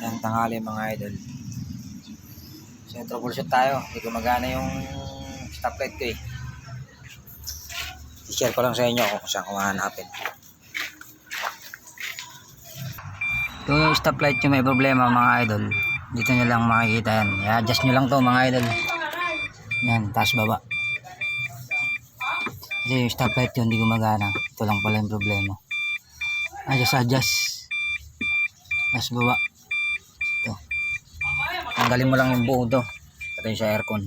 Yan, tanghali mga idol. So, troubleshoot tayo. Hindi gumagana yung stoplight ko eh. I-share ko lang sa inyo kung saan ko mahanapin. Kung yung stoplight yung may problema mga idol, dito nyo lang makikita yan. I-adjust nyo lang to mga idol. Yan, taas baba. Kasi yung stoplight yun hindi gumagana. Ito lang pala yung problema. Adjust. Taas baba. Ito. Tanggalin mo lang yung buo to. Ito yung sa aircon.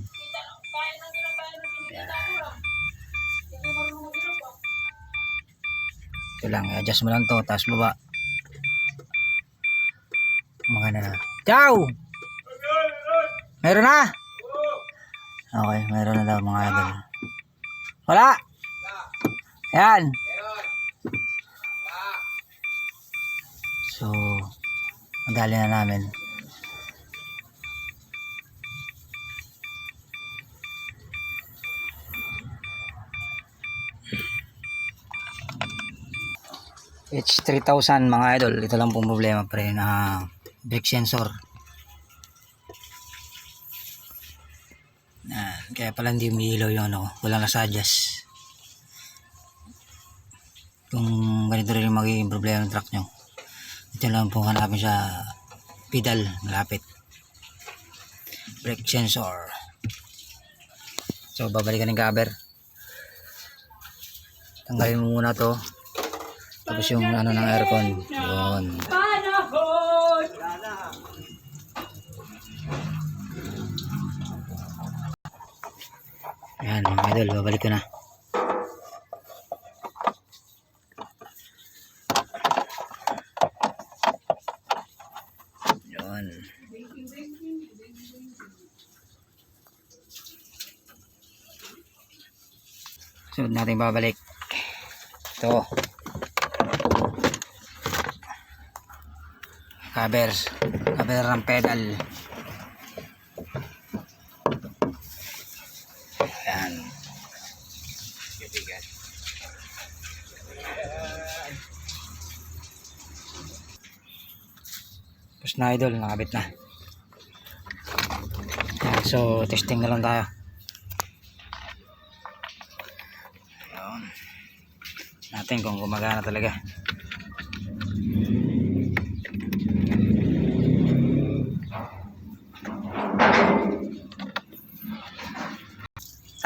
Yan. Ito lang, i-adjust mo lang to. Taas baba. Magana na. Ciao! Meron na? Okay, meron na daw mga idol. Wala! Ayan. So, madali na namin. It's 3,000 mga idol. Ito lang pong problema pre na brake sensor. Kaya pala hindi umiilaw yung ano, walang nasa-adjust. Kung ganito rin yung magiging problema ng truck nyo, ito lang pong hanapin sa pedal, malapit. Brake sensor. So babalikan ng cover. Tanggalin mo muna to. Tapos yung ano ng aircon. Yun. Ayan mga idol, babalik ko na. Yun. Sunod natin babalik. Ito. Cover ng pedal. Ayan. Bibigat. Tapos na idol, nakabit na. Ayan, so testing na lang tayo. Ayan. Natin kung gumagana talaga.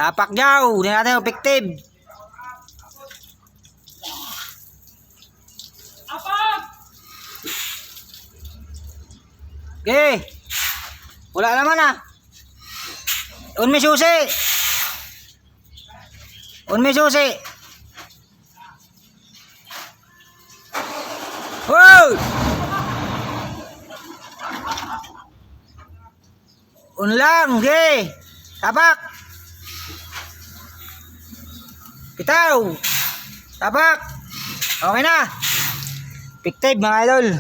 Tapak jaw, hindi natin effective. Apak! Okay. Wala naman ah. Unmi susi. Wow! Unlang, okay. Tapak. Bitaw! Tapak! Okay na! Effective mga idol!